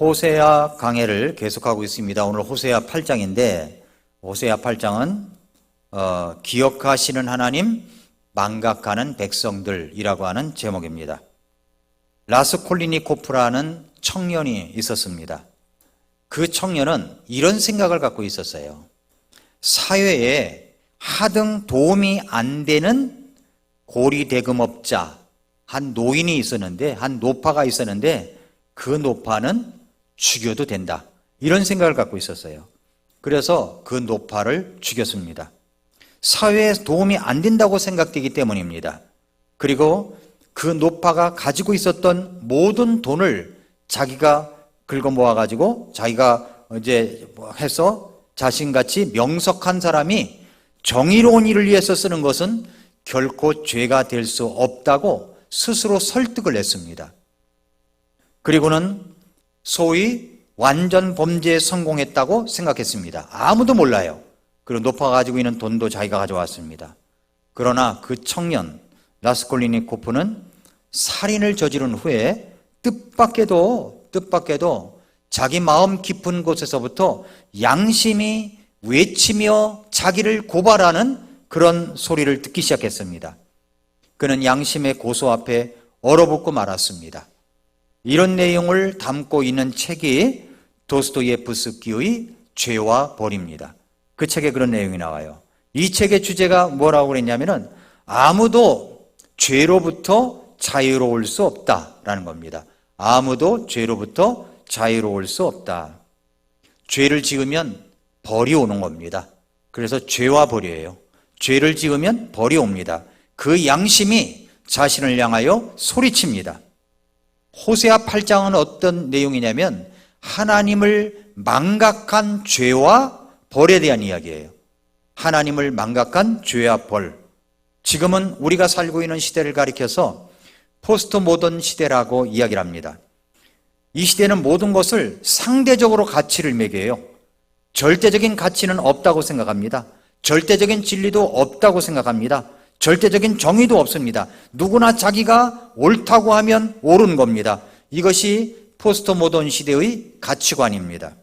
호세아 강해를 계속하고 있습니다. 오늘 호세아 8장인데 호세아 8장은 기억하시는 하나님, 망각하는 백성들이라고 하는 제목입니다. 라스콜리니코프라는 청년이 있었습니다. 그 청년은 이런 생각을 갖고 있었어요. 사회에 하등 도움이 안 되는 고리대금업자 한 노인이 있었는데, 한 노파가 있었는데 그 노파는 죽여도 된다, 이런 생각을 갖고 있었어요. 그래서 그 노파를 죽였습니다. 사회에 도움이 안 된다고 생각되기 때문입니다. 그리고 그 노파가 가지고 있었던 모든 돈을 자기가 긁어 모아가지고 자기가 이제 해서 자신같이 명석한 사람이 정의로운 일을 위해서 쓰는 것은 결코 죄가 될 수 없다고 스스로 설득을 했습니다. 그리고는 소위 완전 범죄에 성공했다고 생각했습니다. 아무도 몰라요. 그리고 노파가 가지고 있는 돈도 자기가 가져왔습니다. 그러나 그 청년 라스콜리니코프는 살인을 저지른 후에 뜻밖에도 자기 마음 깊은 곳에서부터 양심이 외치며 자기를 고발하는 그런 소리를 듣기 시작했습니다. 그는 양심의 고소 앞에 얼어붙고 말았습니다. 이런 내용을 담고 있는 책이 도스토예프스키의 죄와 벌입니다. 그 책에 그런 내용이 나와요. 이 책의 주제가 뭐라고 그랬냐면은 아무도 죄로부터 자유로울 수 없다라는 겁니다. 아무도 죄로부터 자유로울 수 없다. 죄를 지으면 벌이 오는 겁니다. 그래서 죄와 벌이에요. 죄를 지으면 벌이 옵니다. 그 양심이 자신을 향하여 소리칩니다. 호세아 8장은 어떤 내용이냐면 하나님을 망각한 죄와 벌에 대한 이야기예요. 하나님을 망각한 죄와 벌. 지금은 우리가 살고 있는 시대를 가리켜서 포스트 모던 시대라고 이야기를 합니다. 이 시대는 모든 것을 상대적으로 가치를 매겨요. 절대적인 가치는 없다고 생각합니다. 절대적인 진리도 없다고 생각합니다. 절대적인 정의도 없습니다. 누구나 자기가 옳다고 하면 옳은 겁니다. 이것이 포스트 모던 시대의 가치관입니다.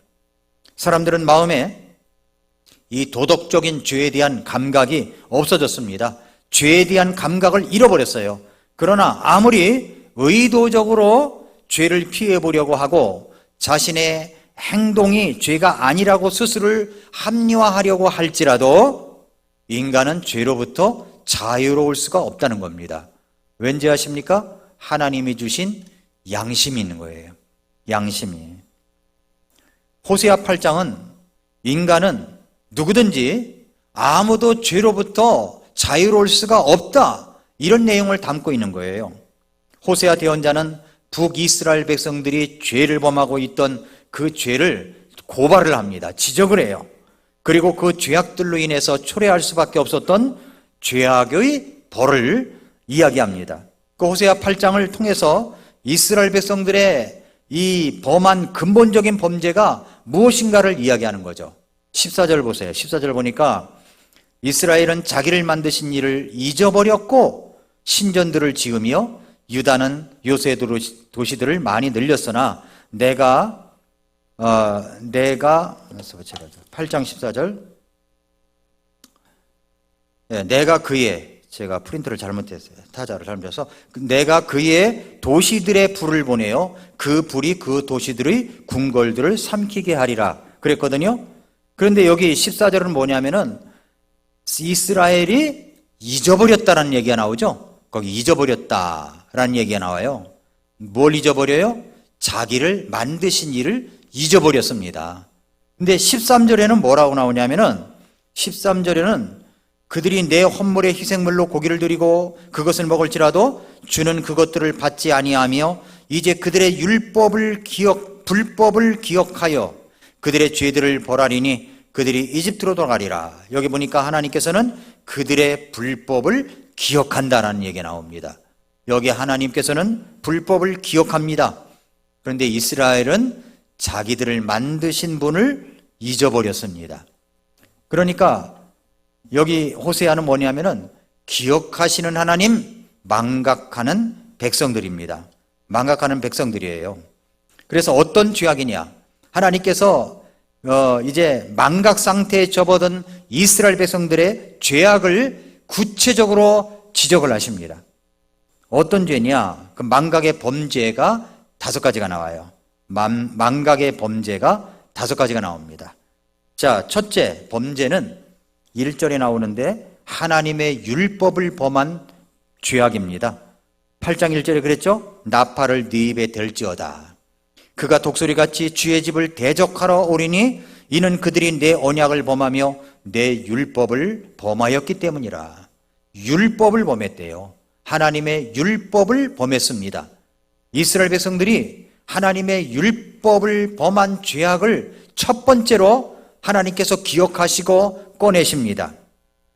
사람들은 마음에 이 도덕적인 죄에 대한 감각이 없어졌습니다. 죄에 대한 감각을 잃어버렸어요. 그러나 아무리 의도적으로 죄를 피해보려고 하고 자신의 행동이 죄가 아니라고 스스로를 합리화하려고 할지라도 인간은 죄로부터 자유로울 수가 없다는 겁니다. 왠지 아십니까? 하나님이 주신 양심이 있는 거예요. 양심이. 호세아 8장은 인간은 누구든지 아무도 죄로부터 자유로울 수가 없다, 이런 내용을 담고 있는 거예요. 호세아 대언자는 북이스라엘 백성들이 죄를 범하고 있던 그 죄를 고발을 합니다. 지적을 해요. 그리고 그 죄악들로 인해서 초래할 수밖에 없었던 죄악의 벌을 이야기합니다. 그 호세아 8장을 통해서 이스라엘 백성들의 이 범한 근본적인 범죄가 무엇인가를 이야기하는 거죠. 14절 보세요. 14절 보니까 이스라엘은 자기를 만드신 이를 잊어버렸고 신전들을 지으며 유다는 요새 도시들을 많이 늘렸으나 내가 8장 14절 내가 그의, 제가 프린트를 잘못했어요. 타자를 잘못해서 내가 그의 도시들의 불을 보내어 그 불이 그 도시들의 궁궐들을 삼키게 하리라 그랬거든요. 그런데 여기 14절은 뭐냐면은 이스라엘이 잊어버렸다라는 얘기가 나오죠. 거기 잊어버렸다라는 얘기가 나와요. 뭘 잊어버려요? 자기를 만드신 이를 잊어버렸습니다. 근데 13절에는 뭐라고 나오냐면은 13절에는 그들이 내 헌물의 희생물로 고기를 드리고 그것을 먹을지라도 주는 그것들을 받지 아니하며 이제 그들의 불법을 기억하여 그들의 죄들을 벌하리니 그들이 이집트로 돌아가리라. 여기 보니까 하나님께서는 그들의 불법을 기억한다는 얘기가 나옵니다. 여기 하나님께서는 불법을 기억합니다. 그런데 이스라엘은 자기들을 만드신 분을 잊어버렸습니다. 그러니까 여기 호세아는 뭐냐면은 기억하시는 하나님, 망각하는 백성들입니다. 망각하는 백성들이에요. 그래서 어떤 죄악이냐? 하나님께서 이제 망각 상태에 접어든 이스라엘 백성들의 죄악을 구체적으로 지적을 하십니다. 어떤 죄냐? 그 망각의 범죄가 5가지가 나와요. 망각의 범죄가 5가지가 나옵니다. 자, 첫째 범죄는 1절에 나오는데 하나님의 율법을 범한 죄악입니다. 8장 1절에 그랬죠? 나팔을 네 입에 댈지어다. 그가 독수리같이 주의 집을 대적하러 오리니 이는 그들이 내 언약을 범하며 내 율법을 범하였기 때문이라. 율법을 범했대요. 하나님의 율법을 범했습니다. 이스라엘 백성들이 하나님의 율법을 범한 죄악을 첫 번째로 하나님께서 기억하시고 꺼내십니다.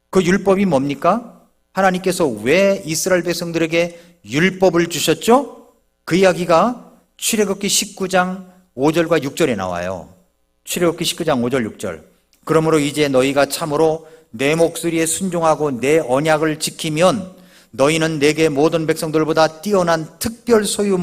그 율법이 뭡니까? 하나님께서 왜 이스라엘 백성들에게 율법을 주셨죠? 그 이야기가 출애굽기 19장 5절과 6절에 나와요. 출애굽기 19장 5절 6절. 그러므로 이제 너희가 참으로 내 목소리에 순종하고 내 언약을 지키면 너희는 내게 모든 백성들보다 뛰어난 특별 소유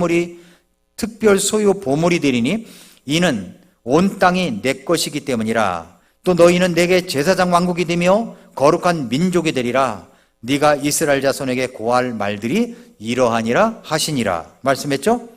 보물이 되리니 이는 온 땅이 내 것이기 때문이라. 또 너희는 내게 제사장 왕국이 되며 거룩한 민족이 되리라. 네가 이스라엘 자손에게 고할 말들이 이러하니라 하시니라 말씀했죠?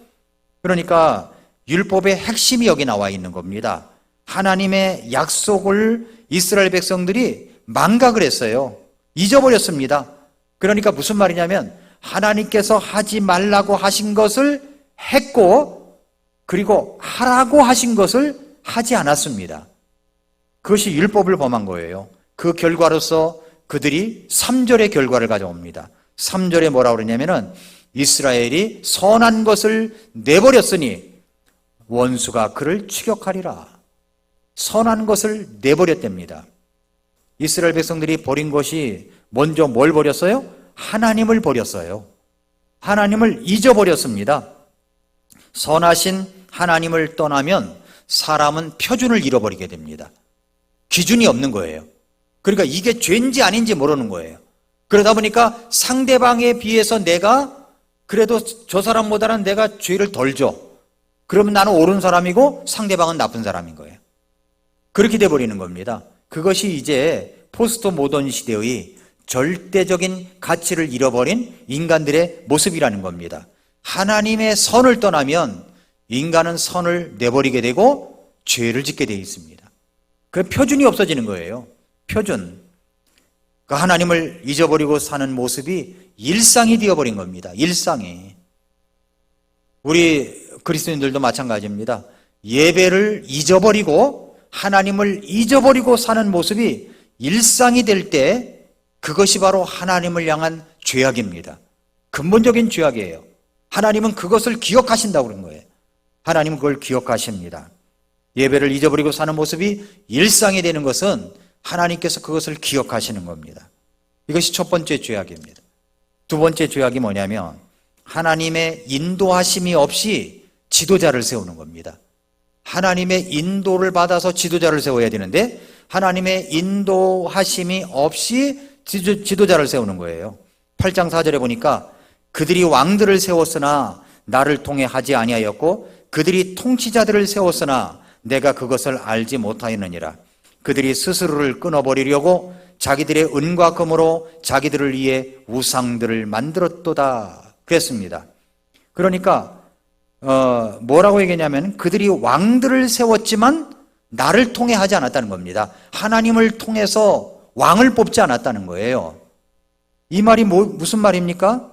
그러니까 율법의 핵심이 여기 나와 있는 겁니다. 하나님의 약속을 이스라엘 백성들이 망각을 했어요. 잊어버렸습니다. 그러니까 무슨 말이냐면 하나님께서 하지 말라고 하신 것을 했고 그리고 하라고 하신 것을 하지 않았습니다. 그것이 율법을 범한 거예요. 그 결과로서 그들이 3절의 결과를 가져옵니다. 3절에 뭐라고 그러냐면은 이스라엘이 선한 것을 내버렸으니 원수가 그를 추격하리라. 선한 것을 내버렸답니다. 이스라엘 백성들이 버린 것이 먼저 뭘 버렸어요? 하나님을 버렸어요. 하나님을 잊어버렸습니다. 선하신 하나님을 떠나면 사람은 표준을 잃어버리게 됩니다. 기준이 없는 거예요. 그러니까 이게 죄인지 아닌지 모르는 거예요. 그러다 보니까 상대방에 비해서 내가 그래도 저 사람보다는 내가 죄를 덜 줘. 그러면 나는 옳은 사람이고 상대방은 나쁜 사람인 거예요. 그렇게 돼버리는 겁니다. 그것이 이제 포스트 모던 시대의 절대적인 가치를 잃어버린 인간들의 모습이라는 겁니다. 하나님의 선을 떠나면 인간은 선을 내버리게 되고 죄를 짓게 되어 있습니다. 그 표준이 없어지는 거예요. 표준. 그 하나님을 잊어버리고 사는 모습이 일상이 되어버린 겁니다. 일상이. 우리 그리스도인들도 마찬가지입니다. 예배를 잊어버리고 하나님을 잊어버리고 사는 모습이 일상이 될 때 그것이 바로 하나님을 향한 죄악입니다. 근본적인 죄악이에요. 하나님은 그것을 기억하신다고 그런 거예요. 하나님은 그걸 기억하십니다. 예배를 잊어버리고 사는 모습이 일상이 되는 것은 하나님께서 그것을 기억하시는 겁니다. 이것이 첫 번째 죄악입니다. 두 번째 죄악이 뭐냐면 하나님의 인도하심이 없이 지도자를 세우는 겁니다. 하나님의 인도를 받아서 지도자를 세워야 되는데 하나님의 인도하심이 없이 지도자를 세우는 거예요. 8장 4절에 보니까 그들이 왕들을 세웠으나 나를 통해 하지 아니하였고 그들이 통치자들을 세웠으나 내가 그것을 알지 못하였느니라. 그들이 스스로를 끊어버리려고 자기들의 은과 금으로 자기들을 위해 우상들을 만들었도다 그랬습니다. 그러니까 뭐라고 얘기했냐면 그들이 왕들을 세웠지만 나를 통해 하지 않았다는 겁니다. 하나님을 통해서 왕을 뽑지 않았다는 거예요. 이 말이 무슨 말입니까?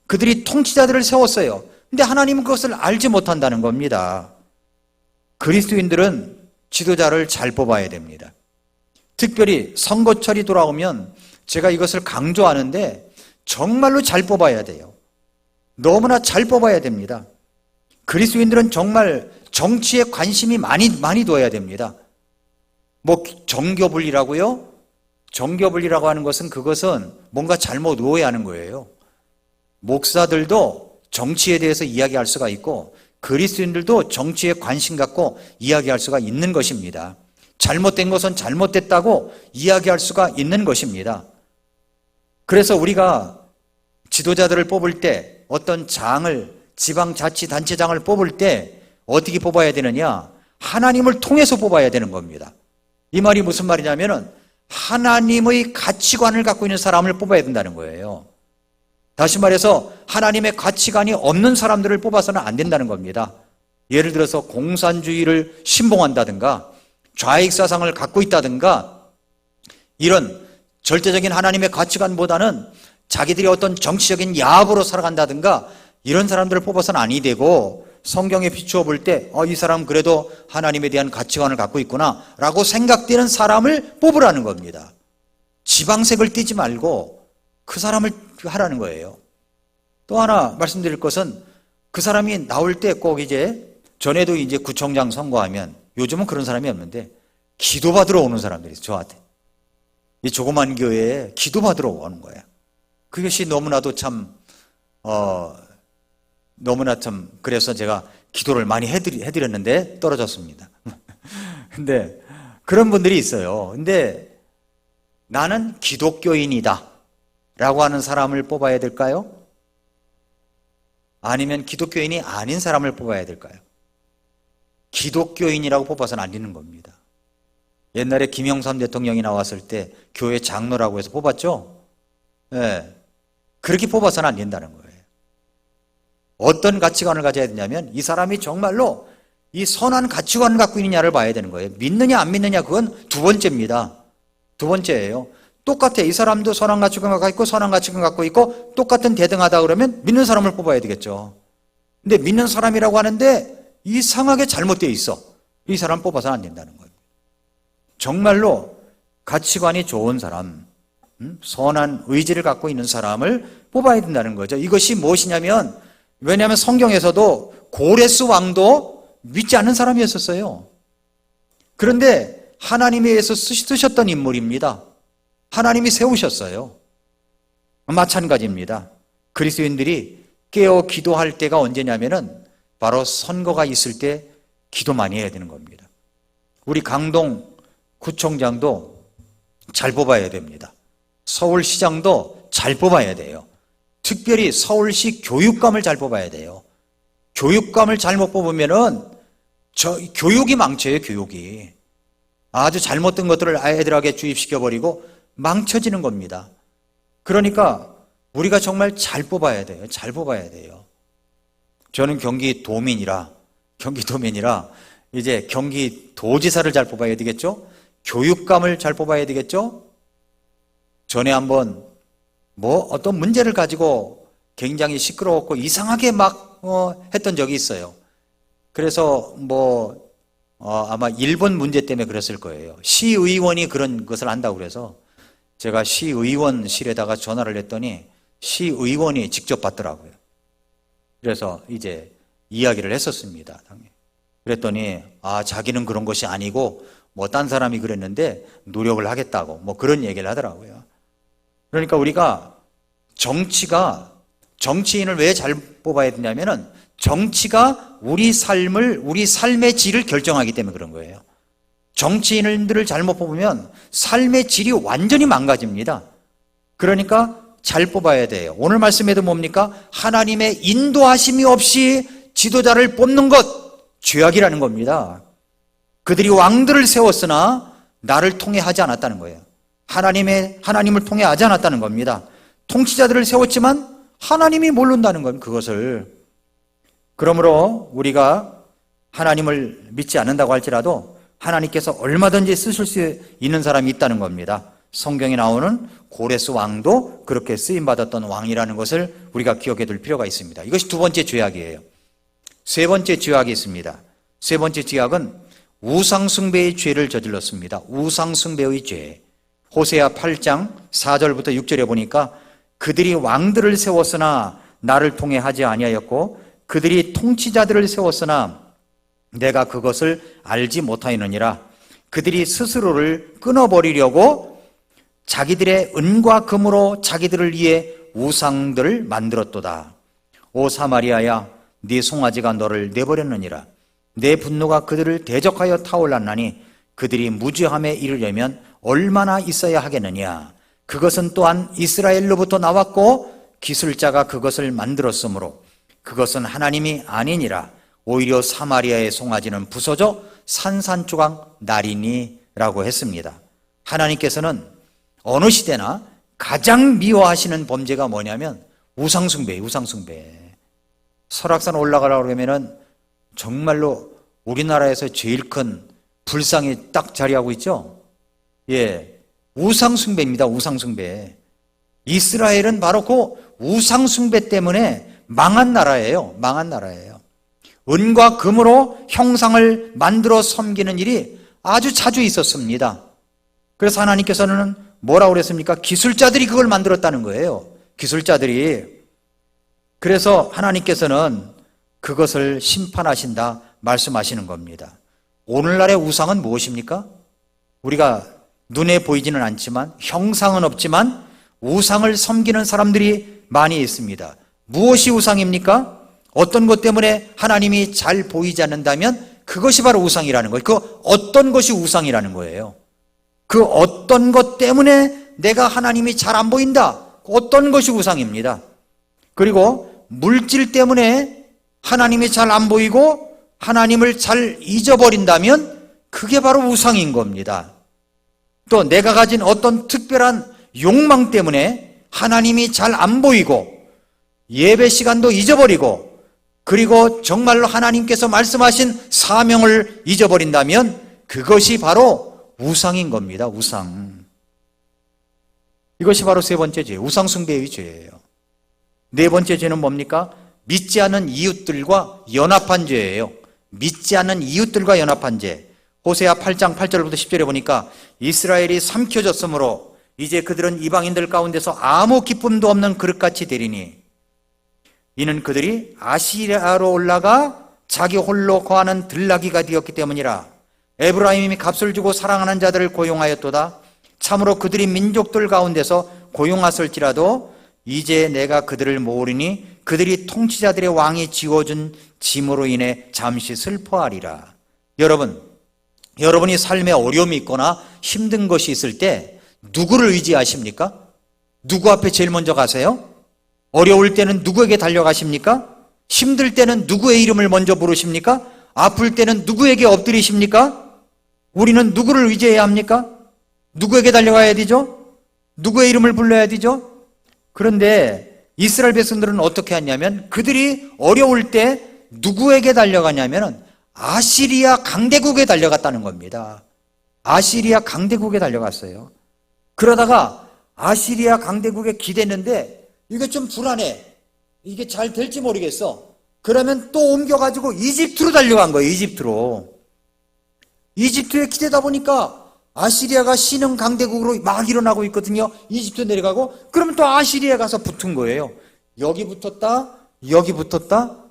그들이 통치자들을 세웠어요. 근데 하나님은 그것을 알지 못한다는 겁니다. 그리스도인들은 지도자를 잘 뽑아야 됩니다. 특별히 선거철이 돌아오면 제가 이것을 강조하는데 정말로 잘 뽑아야 돼요. 너무나 잘 뽑아야 됩니다. 그리스도인들은 정말 정치에 관심이 많이 둬야 됩니다. 뭐 정교분리라고요? 정교분리라고 하는 것은 그것은 뭔가 잘못 오해하는 거예요. 목사들도 정치에 대해서 이야기할 수가 있고 그리스도인들도 정치에 관심 갖고 이야기할 수가 있는 것입니다. 잘못된 것은 잘못됐다고 이야기할 수가 있는 것입니다. 그래서 우리가 지도자들을 뽑을 때 어떤 장을 지방자치단체장을 뽑을 때 어떻게 뽑아야 되느냐? 하나님을 통해서 뽑아야 되는 겁니다. 이 말이 무슨 말이냐면은 하나님의 가치관을 갖고 있는 사람을 뽑아야 된다는 거예요. 다시 말해서 하나님의 가치관이 없는 사람들을 뽑아서는 안 된다는 겁니다. 예를 들어서 공산주의를 신봉한다든가 좌익사상을 갖고 있다든가 이런 절대적인 하나님의 가치관보다는 자기들이 어떤 정치적인 야합으로 살아간다든가 이런 사람들을 뽑아서는 아니 되고 성경에 비추어 볼 때 이 사람 그래도 하나님에 대한 가치관을 갖고 있구나 라고 생각되는 사람을 뽑으라는 겁니다. 지방색을 띠지 말고 그 사람을 하라는 거예요. 또 하나 말씀드릴 것은 그 사람이 나올 때 꼭 이제 전에도 이제 구청장 선거하면 요즘은 그런 사람이 없는데 기도받으러 오는 사람들이 있어요. 저한테. 이 조그만 교회에 기도받으러 오는 거예요. 그것이 너무나도 너무나 그래서 제가 기도를 많이 해드렸는데 떨어졌습니다. 근데 그런 분들이 있어요. 근데 나는 기독교인이다 라고 하는 사람을 뽑아야 될까요? 아니면 기독교인이 아닌 사람을 뽑아야 될까요? 기독교인이라고 뽑아서는 안 되는 겁니다. 옛날에 김영삼 대통령이 나왔을 때 교회 장로라고 해서 뽑았죠? 네. 그렇게 뽑아서는 안 된다는 거예요. 어떤 가치관을 가져야 되냐면 이 사람이 정말로 이 선한 가치관을 갖고 있느냐를 봐야 되는 거예요. 믿느냐 안 믿느냐 그건 두 번째입니다. 두 번째예요. 똑같아. 이 사람도 선한 가치관 갖고 있고 선한 가치관 갖고 있고 똑같은 대등하다 그러면 믿는 사람을 뽑아야 되겠죠. 근데 믿는 사람이라고 하는데 이상하게 잘못되어 있어. 이 사람 뽑아서는 안 된다는 거예요. 정말로 가치관이 좋은 사람, 선한 의지를 갖고 있는 사람을 뽑아야 된다는 거죠. 이것이 무엇이냐면 왜냐하면 성경에서도 고레스 왕도 믿지 않는 사람이었었어요. 그런데 하나님에 의해서 쓰셨던 인물입니다. 하나님이 세우셨어요. 마찬가지입니다. 그리스도인들이 깨어 기도할 때가 언제냐면은 바로 선거가 있을 때 기도 많이 해야 되는 겁니다. 우리 강동 구청장도 잘 뽑아야 됩니다. 서울시장도 잘 뽑아야 돼요. 특별히 서울시 교육감을 잘 뽑아야 돼요. 교육감을 잘못 뽑으면은 교육이 망쳐요, 교육이. 아주 잘못된 것들을 애들에게 주입시켜버리고 망쳐지는 겁니다. 그러니까 우리가 정말 잘 뽑아야 돼요. 잘 뽑아야 돼요. 저는 경기도민이라 이제 경기도지사를 잘 뽑아야 되겠죠? 교육감을 잘 뽑아야 되겠죠? 전에 한번 어떤 문제를 가지고 굉장히 시끄러웠고 이상하게 막 했던 적이 있어요. 그래서 아마 일본 문제 때문에 그랬을 거예요. 시의원이 그런 것을 한다고 그래서 제가 시의원실에다가 전화를 했더니 시의원이 직접 받더라고요. 그래서 이제 이야기를 했었습니다. 그랬더니 자기는 그런 것이 아니고 딴 사람이 그랬는데 노력을 하겠다고 그런 얘기를 하더라고요. 그러니까 우리가 정치인을 왜 잘 뽑아야 되냐면은 정치가 우리 삶의 질을 결정하기 때문에 그런 거예요. 정치인들을 잘못 뽑으면 삶의 질이 완전히 망가집니다. 그러니까 잘 뽑아야 돼요. 오늘 말씀에도 뭡니까? 하나님의 인도하심이 없이 지도자를 뽑는 것, 죄악이라는 겁니다. 그들이 왕들을 세웠으나 나를 통해 하지 않았다는 거예요. 하나님을 통해 하지 않았다는 겁니다. 통치자들을 세웠지만 하나님이 모른다는 건 그것을. 그러므로 우리가 하나님을 믿지 않는다고 할지라도 하나님께서 얼마든지 쓰실 수 있는 사람이 있다는 겁니다. 성경에 나오는 고레스 왕도 그렇게 쓰임받았던 왕이라는 것을 우리가 기억해 둘 필요가 있습니다. 이것이 두 번째 죄악이에요. 세 번째 죄악이 있습니다. 세 번째 죄악은 우상숭배의 죄를 저질렀습니다. 우상숭배의 죄. 호세아 8장 4절부터 6절에 보니까 그들이 왕들을 세웠으나 나를 통해 하지 아니하였고 그들이 통치자들을 세웠으나 내가 그것을 알지 못하였느니라. 그들이 스스로를 끊어버리려고 자기들의 은과 금으로 자기들을 위해 우상들을 만들었도다. 오 사마리아야, 네 송아지가 너를 내버렸느니라. 내 분노가 그들을 대적하여 타올랐나니 그들이 무죄함에 이르려면 얼마나 있어야 하겠느냐. 그것은 또한 이스라엘로부터 나왔고 기술자가 그것을 만들었으므로 그것은 하나님이 아니니라. 오히려 사마리아의 송아지는 부서져 산산조각 나리니라고 했습니다. 하나님께서는 어느 시대나 가장 미워하시는 범죄가 뭐냐면 우상숭배예요. 우상숭배. 설악산 올라가려고 그러면은 정말로 우리나라에서 제일 큰 불상이 딱 자리하고 있죠. 예, 우상숭배입니다. 우상숭배. 이스라엘은 바로 그 우상숭배 때문에 망한 나라예요. 망한 나라예요. 은과 금으로 형상을 만들어 섬기는 일이 아주 자주 있었습니다. 그래서 하나님께서는 뭐라고 그랬습니까? 기술자들이 그걸 만들었다는 거예요. 기술자들이. 그래서 하나님께서는 그것을 심판하신다 말씀하시는 겁니다. 오늘날의 우상은 무엇입니까? 우리가 눈에 보이지는 않지만, 형상은 없지만 우상을 섬기는 사람들이 많이 있습니다. 무엇이 우상입니까? 어떤 것 때문에 하나님이 잘 보이지 않는다면 그것이 바로 우상이라는 거예요. 그 어떤 것이 우상이라는 거예요. 그 어떤 것 때문에 내가 하나님이 잘 안 보인다. 어떤 것이 우상입니다. 그리고 물질 때문에 하나님이 잘 안 보이고 하나님을 잘 잊어버린다면 그게 바로 우상인 겁니다. 또 내가 가진 어떤 특별한 욕망 때문에 하나님이 잘 안 보이고 예배 시간도 잊어버리고 그리고 정말로 하나님께서 말씀하신 사명을 잊어버린다면 그것이 바로 우상인 겁니다. 우상. 이것이 바로 세 번째 죄, 우상숭배의 죄예요. 네 번째 죄는 뭡니까? 믿지 않는 이웃들과 연합한 죄예요. 믿지 않는 이웃들과 연합한 죄. 호세아 8장 8절부터 10절에 보니까 이스라엘이 삼켜졌으므로 이제 그들은 이방인들 가운데서 아무 기쁨도 없는 그릇같이 되리니 이는 그들이 아시리아로 올라가 자기 홀로 거하는 들나귀가 되었기 때문이라. 에브라임이 값을 주고 사랑하는 자들을 고용하였도다. 참으로 그들이 민족들 가운데서 고용하실지라도 이제 내가 그들을 모으리니 그들이 통치자들의 왕이 지워준 짐으로 인해 잠시 슬퍼하리라. 여러분이 삶에 어려움이 있거나 힘든 것이 있을 때 누구를 의지하십니까? 누구 앞에 제일 먼저 가세요? 어려울 때는 누구에게 달려가십니까? 힘들 때는 누구의 이름을 먼저 부르십니까? 아플 때는 누구에게 엎드리십니까? 우리는 누구를 의지해야 합니까? 누구에게 달려가야 되죠? 누구의 이름을 불러야 되죠? 그런데 이스라엘 백성들은 어떻게 했냐면 그들이 어려울 때 누구에게 달려가냐면 아시리아 강대국에 달려갔다는 겁니다. 아시리아 강대국에 달려갔어요. 그러다가 아시리아 강대국에 기댔는데 이게 좀 불안해. 이게 잘 될지 모르겠어. 그러면 또 옮겨가지고 이집트로 달려간 거예요. 이집트로. 이집트에 기대다 보니까 아시리아가 신흥 강대국으로 막 일어나고 있거든요. 이집트 내려가고 그러면 또 아시리아에 가서 붙은 거예요. 여기 붙었다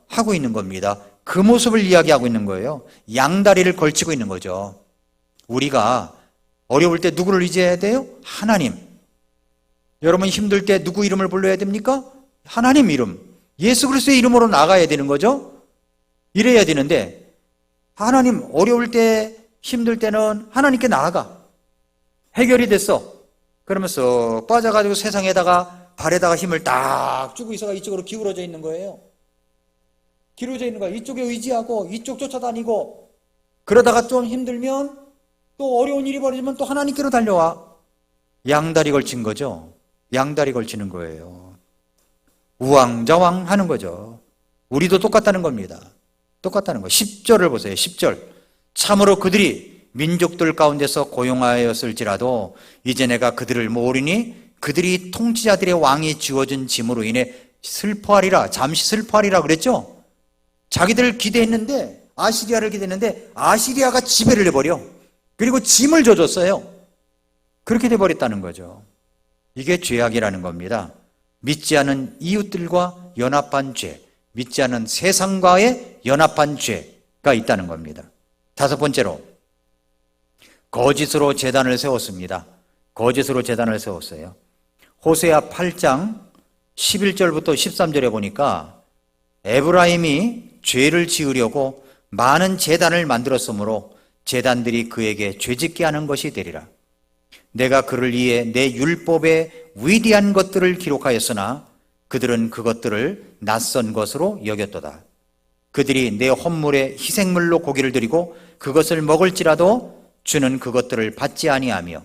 하고 있는 겁니다. 그 모습을 이야기하고 있는 거예요. 양다리를 걸치고 있는 거죠. 우리가 어려울 때 누구를 의지해야 돼요? 하나님. 여러분 힘들 때 누구 이름을 불러야 됩니까? 하나님 이름. 예수 그리스도의 이름으로 나가야 되는 거죠. 이래야 되는데 하나님 어려울 때 힘들 때는 하나님께 나아가. 해결이 됐어. 그러면서 빠져가지고 세상에다가 발에다가 힘을 딱 주고 있어가 이쪽으로 기울어져 있는 거예요. 기울어져 있는 거야. 이쪽에 의지하고 이쪽 쫓아다니고 그러다가 좀 힘들면 또 어려운 일이 벌어지면 또 하나님께로 달려와. 양다리 걸친 거죠. 양다리 걸치는 거예요. 우왕좌왕 하는 거죠. 우리도 똑같다는 겁니다. 똑같다는 거. 10절을 보세요. 10절. 참으로 그들이 민족들 가운데서 고용하였을지라도 이제 내가 그들을 모으리니 그들이 통치자들의 왕이 지워진 짐으로 인해 슬퍼하리라. 잠시 슬퍼하리라 그랬죠. 자기들 기대했는데 아시리아를 기대했는데 아시리아가 지배를 해버려. 그리고 짐을 져줬어요. 그렇게 돼버렸다는 거죠. 이게 죄악이라는 겁니다. 믿지 않은 이웃들과 연합한 죄, 믿지 않은 세상과의 연합한 죄가 있다는 겁니다. 다섯 번째로 거짓으로 제단을 세웠습니다. 거짓으로 제단을 세웠어요. 호세아 8장 11절부터 13절에 보니까 에브라임이 죄를 지으려고 많은 제단을 만들었으므로 제단들이 그에게 죄짓게 하는 것이 되리라. 내가 그를 위해 내 율법에 위대한 것들을 기록하였으나 그들은 그것들을 낯선 것으로 여겼도다. 그들이 내 헌물에 희생물로 고기를 드리고 그것을 먹을지라도 주는 그것들을 받지 아니하며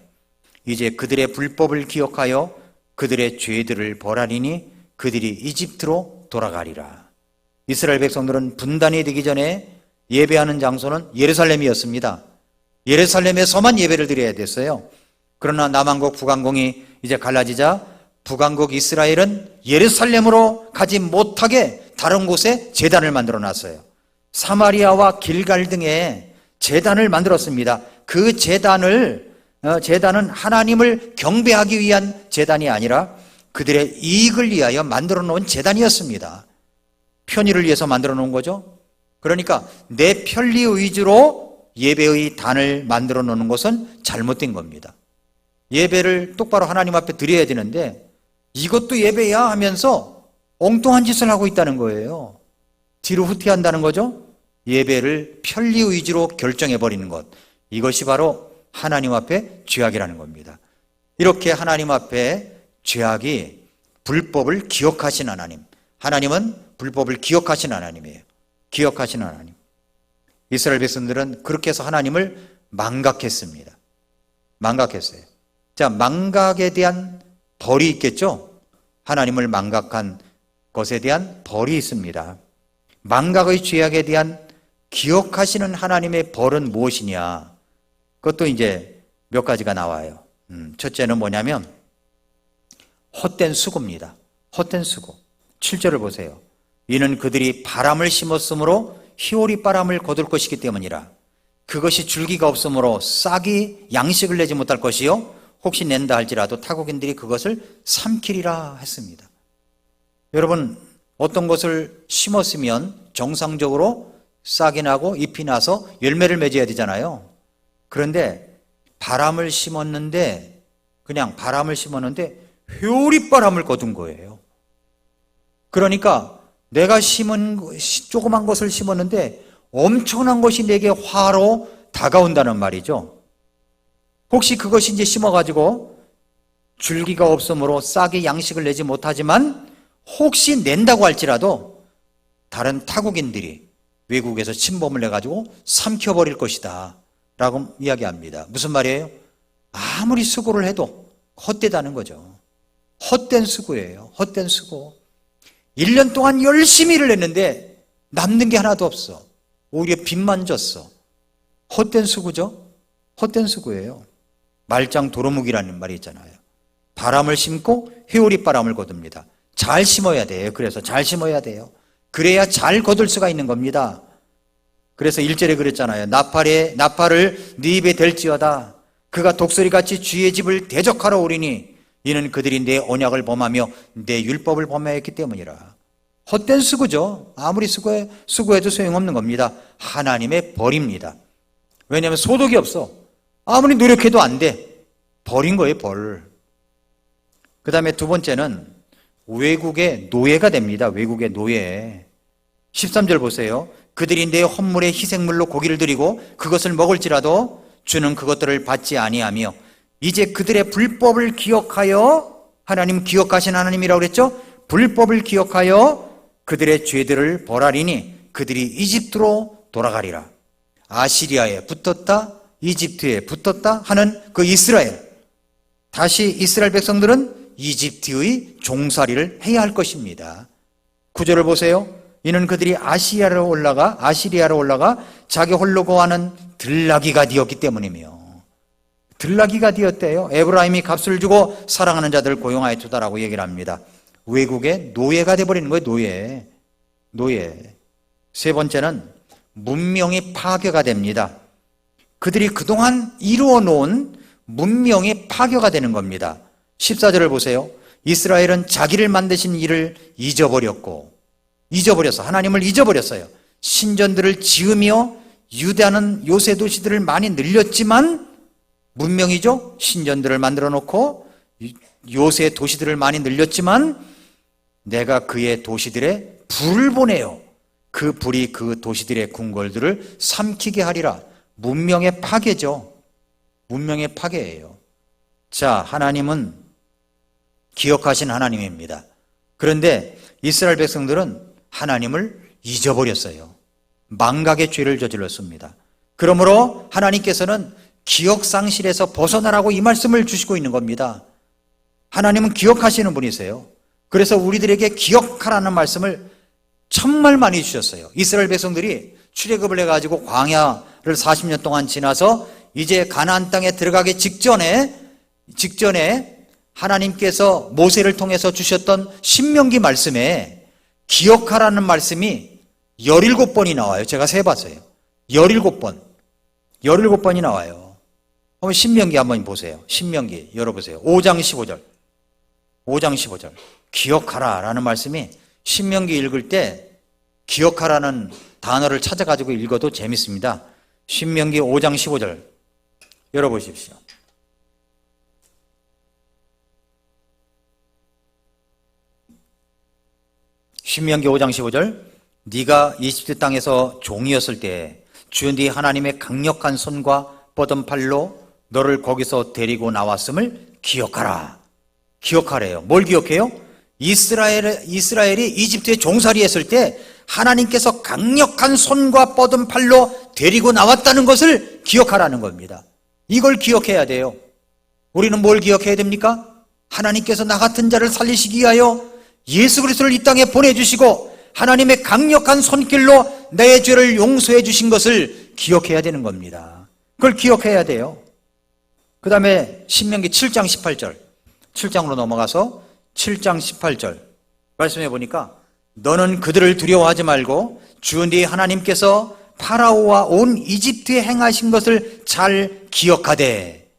이제 그들의 불법을 기억하여 그들의 죄들을 벌하리니 그들이 이집트로 돌아가리라. 이스라엘 백성들은 분단이 되기 전에 예배하는 장소는 예루살렘이었습니다. 예루살렘에서만 예배를 드려야 됐어요. 그러나 남왕국 북왕국이 이제 갈라지자 북왕국 이스라엘은 예루살렘으로 가지 못하게 다른 곳에 제단을 만들어 놨어요. 사마리아와 길갈 등에 제단을 만들었습니다. 그 제단은 하나님을 경배하기 위한 제단이 아니라 그들의 이익을 위하여 만들어 놓은 제단이었습니다. 편의를 위해서 만들어 놓은 거죠. 그러니까 내 편리 위주로 예배의 단을 만들어 놓는 것은 잘못된 겁니다. 예배를 똑바로 하나님 앞에 드려야 되는데 이것도 예배야 하면서 엉뚱한 짓을 하고 있다는 거예요. 뒤로 후퇴한다는 거죠. 예배를 편리 위주로 결정해버리는 것, 이것이 바로 하나님 앞에 죄악이라는 겁니다. 이렇게 하나님 앞에 죄악이 불법을 기억하신 하나님, 하나님은 불법을 기억하신 하나님이에요. 기억하신 하나님. 이스라엘 백성들은 그렇게 해서 하나님을 망각했습니다. 망각했어요. 자, 망각에 대한 벌이 있겠죠? 하나님을 망각한 것에 대한 벌이 있습니다. 망각의 죄악에 대한 기억하시는 하나님의 벌은 무엇이냐? 그것도 이제 몇 가지가 나와요. 첫째는 뭐냐면 헛된 수고입니다. 헛된 수고. 7절을 보세요. 이는 그들이 바람을 심었으므로 희오리 바람을 거둘 것이기 때문이라. 그것이 줄기가 없으므로 싹이 양식을 내지 못할 것이요 혹시 낸다 할지라도 타국인들이 그것을 삼키리라 했습니다. 여러분, 어떤 것을 심었으면 정상적으로 싹이 나고 잎이 나서 열매를 맺어야 되잖아요. 그런데 바람을 심었는데 그냥 바람을 심었는데 회오리 바람을 거둔 거예요. 그러니까 내가 심은 조그만 것을 심었는데 엄청난 것이 내게 화로 다가온다는 말이죠. 혹시 그것이 이제 심어가지고 줄기가 없으므로 싹이 양식을 내지 못하지만 혹시 낸다고 할지라도 다른 타국인들이 외국에서 침범을 해가지고 삼켜버릴 것이다 라고 이야기합니다. 무슨 말이에요? 아무리 수고를 해도 헛되다는 거죠. 헛된 수고예요. 헛된 수고. 1년 동안 열심히 일을 했는데 남는 게 하나도 없어. 오히려 빚만 졌어. 헛된 수고죠. 헛된 수고예요. 말짱 도루묵이라는 말이 있잖아요. 바람을 심고 회오리 바람을 거둡니다. 잘 심어야 돼요. 그래서 잘 심어야 돼요. 그래야 잘 거둘 수가 있는 겁니다. 그래서 1절에 그랬잖아요. 나팔을 네 입에 댈지어다. 그가 독수리같이 주의 집을 대적하러 오리니 이는 그들이 내 언약을 범하며 내 율법을 범하였기 때문이라. 헛된 수고죠. 아무리 수고해도 소용없는 겁니다. 하나님의 벌입니다. 왜냐하면 소득이 없어. 아무리 노력해도 안 돼. 벌인 거예요, 벌. 그 다음에 두 번째는 외국의 노예가 됩니다. 외국의 노예. 13절 보세요. 그들이 내 헌물에 희생물로 고기를 드리고 그것을 먹을지라도 주는 그것들을 받지 아니하며 이제 그들의 불법을 기억하여, 하나님 기억하신 하나님이라고 그랬죠? 불법을 기억하여 그들의 죄들을 벌하리니 그들이 이집트로 돌아가리라. 아시리아에 붙었다, 이집트에 붙었다 하는 그 이스라엘. 다시 이스라엘 백성들은 이집트의 종살이를 해야 할 것입니다. 9절을 보세요. 이는 그들이 아시리아로 올라가 자기 홀로 거하는 들나귀가 되었기 때문이며. 들나귀가 되었대요. 에브라임이 값을 주고 사랑하는 자들을 고용하여 두다라고 얘기를 합니다. 외국의 노예가 되어버리는 거예요. 노예. 세 번째는 문명이 파괴가 됩니다. 그들이 그동안 이루어 놓은 문명이 파괴가 되는 겁니다. 14절을 보세요. 이스라엘은 자기를 만드신 일을 잊어버려서 하나님을 잊어버렸어요. 신전들을 지으며 유대하는 요새 도시들을 많이 늘렸지만, 문명이죠. 신전들을 만들어 놓고 요새 도시들을 많이 늘렸지만 내가 그의 도시들에 불을 보내요. 그 불이 그 도시들의 궁궐들을 삼키게 하리라. 문명의 파괴죠. 문명의 파괴예요. 자, 하나님은 기억하신 하나님입니다. 그런데 이스라엘 백성들은 하나님을 잊어버렸어요. 망각의 죄를 저질렀습니다. 그러므로 하나님께서는 기억상실에서 벗어나라고 이 말씀을 주시고 있는 겁니다. 하나님은 기억하시는 분이세요. 그래서 우리들에게 기억하라는 말씀을 정말 많이 주셨어요. 이스라엘 백성들이 출애굽을 해가지고 광야를 40년 동안 지나서 이제 가나안 땅에 들어가기 직전에 하나님께서 모세를 통해서 주셨던 신명기 말씀에 기억하라는 말씀이 17번이 나와요. 제가 세봤어요. 17번이 나와요. 한번 신명기 한번 보세요. 신명기 열어보세요. 5장 15절. 기억하라 라는 말씀이 신명기 읽을 때 기억하라는 단어를 찾아가지고 읽어도 재밌습니다. 신명기 5장 15절 열어보십시오. 신명기 5장 15절. 네가 이집트 땅에서 종이었을 때 주 네 하나님의 강력한 손과 뻗은 팔로 너를 거기서 데리고 나왔음을 기억하라. 기억하래요. 뭘 기억해요? 이스라엘이 이집트에 종살이 했을 때 하나님께서 강력한 손과 뻗은 팔로 데리고 나왔다는 것을 기억하라는 겁니다. 이걸 기억해야 돼요. 우리는 뭘 기억해야 됩니까? 하나님께서 나 같은 자를 살리시기 위하여 예수 그리스도를 이 땅에 보내주시고 하나님의 강력한 손길로 내 죄를 용서해 주신 것을 기억해야 되는 겁니다. 그걸 기억해야 돼요. 그 다음에 신명기 7장 18절 7장으로 넘어가서 7장 18절 말씀해 보니까 너는 그들을 두려워하지 말고 주 네 하나님께서 파라오와 온 이집트에 행하신 것을 잘 기억하되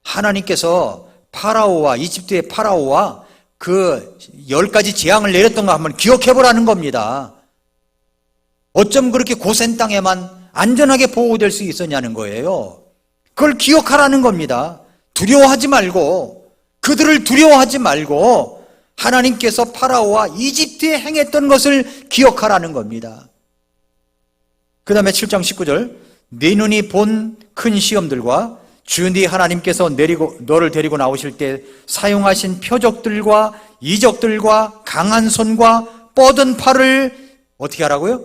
하나님께서 파라오와 이집트의 파라오와 그 10가지 재앙을 내렸던 거 한번 기억해 보라는 겁니다. 어쩜 그렇게 고센 땅에만 안전하게 보호될 수 있었냐는 거예요. 그걸 기억하라는 겁니다. 두려워하지 말고 그들을 두려워하지 말고 하나님께서 파라오와 이집트에 행했던 것을 기억하라는 겁니다. 그 다음에 7장 19절 네 눈이 본 큰 시험들과 주 네 하나님께서 너를 데리고 나오실 때 사용하신 표적들과 이적들과 강한 손과 뻗은 팔을 어떻게 하라고요?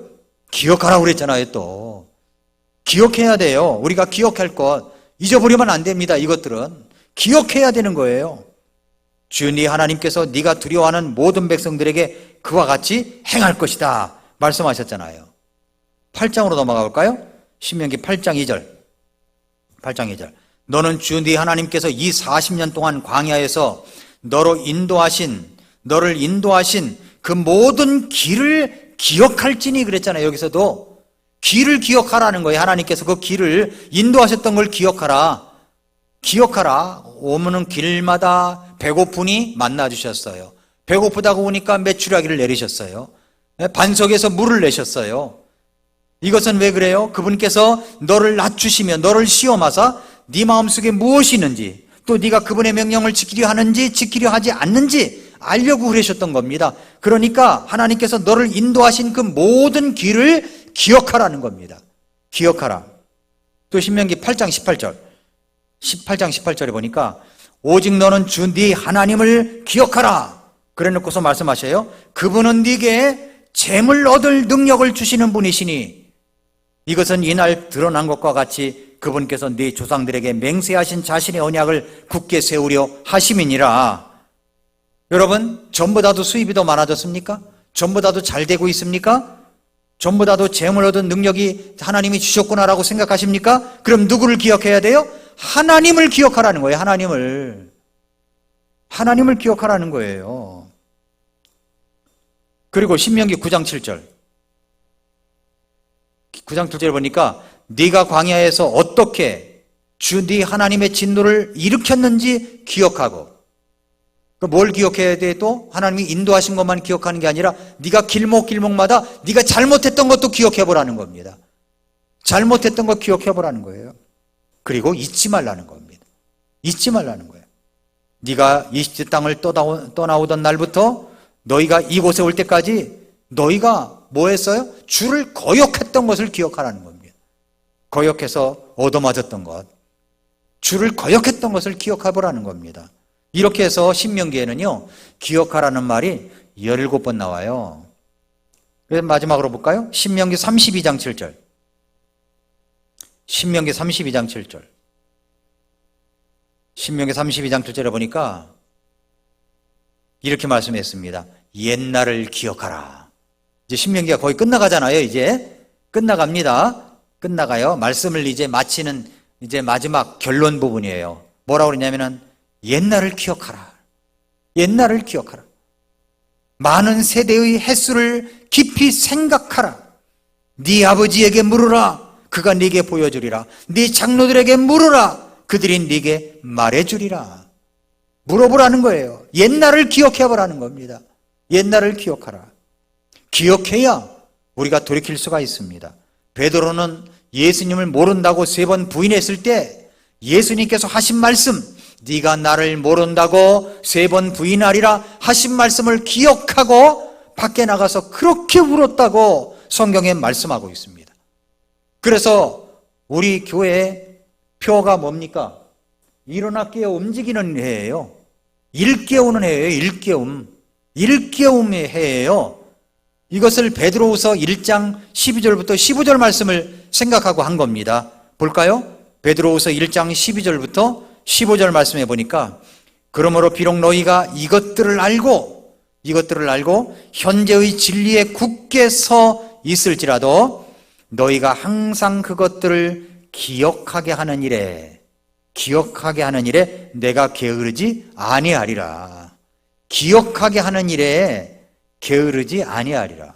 기억하라고 그랬잖아요. 또 기억해야 돼요. 우리가 기억할 것 잊어버리면 안 됩니다. 이것들은 기억해야 되는 거예요. 주 네 하나님께서 네가 두려워하는 모든 백성들에게 그와 같이 행할 것이다 말씀하셨잖아요. 8장으로 넘어가 볼까요? 신명기 8장 2절 너는 주 네 하나님께서 이 40년 동안 광야에서 너를 인도하신 그 모든 길을 기억할지니 그랬잖아요. 여기서도 길을 기억하라는 거예요. 하나님께서 그 길을 인도하셨던 걸 기억하라. 오면은 길마다 배고프니 만나 주셨어요. 배고프다고 오니까 메추라기를 내리셨어요. 반석에서 물을 내셨어요. 이것은 왜 그래요? 그분께서 너를 낮추시며 너를 시험하사 네 마음속에 무엇이 있는지 또 네가 그분의 명령을 지키려 하는지 지키려 하지 않는지 알려고 그러셨던 겁니다. 그러니까 하나님께서 너를 인도하신 그 모든 길을 기억하라는 겁니다. 기억하라. 또 신명기 8장 18절에 보니까 오직 너는 주 네 하나님을 기억하라. 그래 놓고서 말씀하셔요. 그분은 네게 재물 얻을 능력을 주시는 분이시니 이것은 이날 드러난 것과 같이 그분께서 네 조상들에게 맹세하신 자신의 언약을 굳게 세우려 하심이니라. 여러분, 전보다도 수입이 더 많아졌습니까? 전보다도 잘 되고 있습니까? 전보다도 재물 얻은 능력이 하나님이 주셨구나라고 생각하십니까? 그럼 누구를 기억해야 돼요? 하나님을 기억하라는 거예요. 하나님을 기억하라는 거예요. 그리고 신명기 9장 7절 보니까 네가 광야에서 어떻게 주 네 하나님의 진노를 일으켰는지 기억하고 뭘 기억해야 돼? 또 하나님이 인도하신 것만 기억하는 게 아니라 네가 길목마다 네가 잘못했던 것도 기억해 보라는 겁니다. 잘못했던 것 기억해 보라는 거예요. 그리고 잊지 말라는 겁니다. 잊지 말라는 거예요. 네가 이집트 땅을 떠나오던 날부터 너희가 이곳에 올 때까지 너희가 뭐 했어요? 주를 거역했던 것을 기억하라는 겁니다. 거역해서 얻어맞았던 것, 주를 거역했던 것을 기억해보라는 겁니다. 이렇게 해서 신명기에는요 기억하라는 말이 17번 나와요. 그래서 마지막으로 볼까요? 신명기 32장 7절. 신명기 32장 7절. 신명기 32장 7절에 보니까 이렇게 말씀했습니다. 옛날을 기억하라. 이제 신명기가 거의 끝나가잖아요. 이제 끝나갑니다. 끝나가요. 말씀을 이제 마치는 이제 마지막 결론 부분이에요. 뭐라고 그러냐면은 옛날을 기억하라. 옛날을 기억하라. 많은 세대의 횟수를 깊이 생각하라. 네 아버지에게 물으라. 그가 네게 보여주리라. 네 장로들에게 물으라. 그들이 네게 말해주리라. 물어보라는 거예요. 옛날을 기억해보라는 겁니다. 옛날을 기억하라. 기억해야 우리가 돌이킬 수가 있습니다. 베드로는 예수님을 모른다고 3번 부인했을 때 예수님께서 하신 말씀, 네가 나를 모른다고 3번 부인하리라 하신 말씀을 기억하고 밖에 나가서 그렇게 울었다고 성경에 말씀하고 있습니다. 그래서 우리 교회의 표가 뭡니까? 일어나 깨어 움직이는 해예요. 일깨우는 해예요. 일깨움. 일깨움의 해예요. 이것을 베드로후서 1장 12절부터 15절 말씀을 생각하고 한 겁니다. 볼까요? 베드로후서 1장 12절부터 15절 말씀해 보니까 그러므로 비록 너희가 이것들을 알고 현재의 진리에 굳게 서 있을지라도 너희가 항상 그것들을 기억하게 하는 일에 내가 게으르지 아니하리라. 기억하게 하는 일에 게으르지 아니하리라.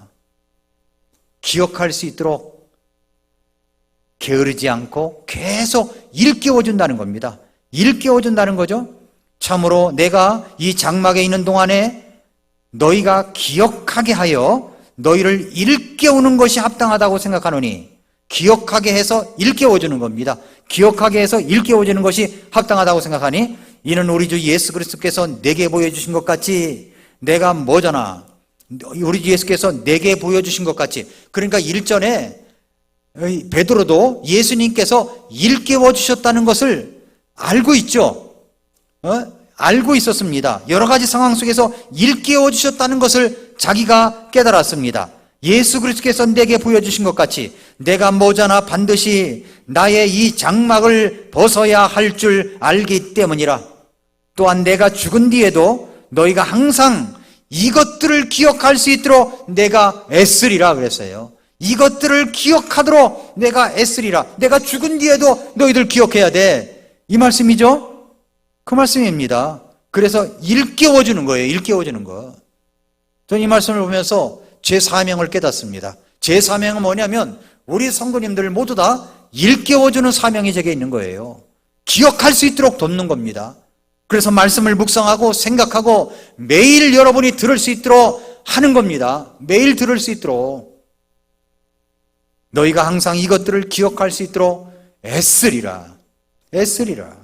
기억할 수 있도록 게으르지 않고 계속 일깨워준다는 겁니다. 일깨워준다는 거죠. 참으로 내가 이 장막에 있는 동안에 너희가 기억하게 하여 너희를 일깨우는 것이 합당하다고 생각하노니, 기억하게 해서 일깨워주는 겁니다. 기억하게 해서 일깨워주는 것이 합당하다고 생각하니 이는 우리 주 예수 그리스도께서 내게 보여주신 것 같이 내가 뭐잖아. 우리 주 예수께서 내게 보여주신 것 같이. 그러니까 일전에 베드로도 예수님께서 일깨워 주셨다는 것을 알고 있죠. 알고 있었습니다. 여러 가지 상황 속에서 일깨워 주셨다는 것을 자기가 깨달았습니다. 예수 그리스도께서 내게 보여주신 것 같이 내가 뭐잖아 반드시 나의 이 장막을 벗어야 할 줄 알기 때문이라. 또한 내가 죽은 뒤에도 너희가 항상 이것들을 기억할 수 있도록 내가 애쓰리라 그랬어요. 이것들을 기억하도록 내가 애쓰리라. 내가 죽은 뒤에도 너희들 기억해야 돼. 이 말씀이죠? 그 말씀입니다. 그래서 일깨워주는 거예요. 일깨워주는 거. 저는 이 말씀을 보면서 제 사명을 깨닫습니다. 제 사명은 뭐냐면 우리 성도님들 모두 다 일깨워주는 사명이 제게 있는 거예요. 기억할 수 있도록 돕는 겁니다. 그래서 말씀을 묵상하고 생각하고 매일 여러분이 들을 수 있도록 하는 겁니다. 매일 들을 수 있도록. 너희가 항상 이것들을 기억할 수 있도록 애쓰리라. 애쓰리라.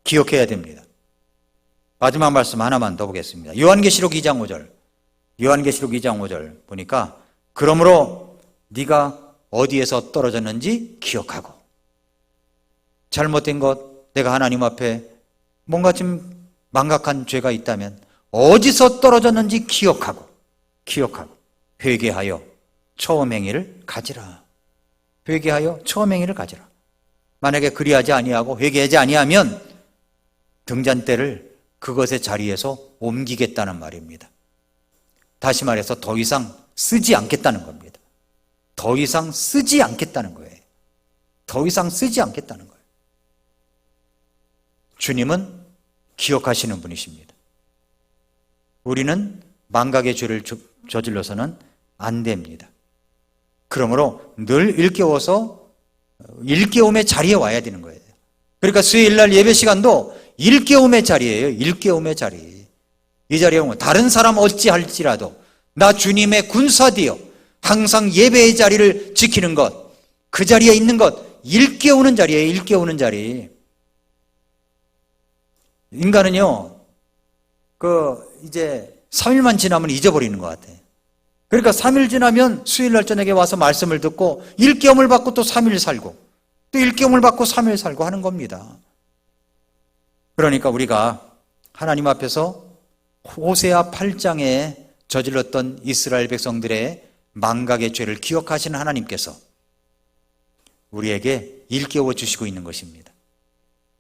기억해야 됩니다. 마지막 말씀 하나만 더 보겠습니다. 요한계시록 2장 5절. 요한계시록 2장 5절 보니까 그러므로 네가 어디에서 떨어졌는지 기억하고, 잘못된 것, 내가 하나님 앞에 뭔가 좀 망각한 죄가 있다면 어디서 떨어졌는지 기억하고 회개하여 처음 행위를 가지라. 회개하여 처음 행위를 가지라. 만약에 그리하지 아니하고 회개하지 아니하면 등잔대를 그것의 자리에서 옮기겠다는 말입니다. 다시 말해서 더 이상 쓰지 않겠다는 겁니다. 더 이상 쓰지 않겠다는 거예요. 더 이상 쓰지 않겠다는 거예요. 주님은 기억하시는 분이십니다. 우리는 망각의 죄를 저질러서는 안 됩니다. 그러므로 늘 일깨움의 자리에 와야 되는 거예요. 그러니까 수요일날 예배 시간도 일깨움의 자리예요. 일깨움의 자리. 이 자리에 오면 다른 사람 어찌할지라도 나 주님의 군사되어 항상 예배의 자리를 지키는 것, 그 자리에 있는 것, 일깨우는 자리예요. 일깨우는 자리. 인간은요, 이제 3일만 지나면 잊어버리는 것 같아요. 그러니까 3일 지나면 수요일날 저녁에 와서 말씀을 듣고 일깨움을 받고 또 3일 살고 또 일깨움을 받고 3일 살고 하는 겁니다. 그러니까 우리가 하나님 앞에서 호세아 8장의 저질렀던 이스라엘 백성들의 망각의 죄를 기억하시는 하나님께서 우리에게 일깨워 주시고 있는 것입니다.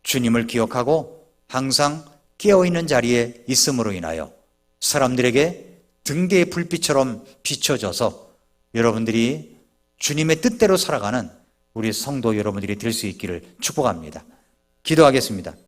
주님을 기억하고 항상 깨어있는 자리에 있음으로 인하여 사람들에게 등대의 불빛처럼 비춰져서 여러분들이 주님의 뜻대로 살아가는 우리 성도 여러분들이 될 수 있기를 축복합니다. 기도하겠습니다.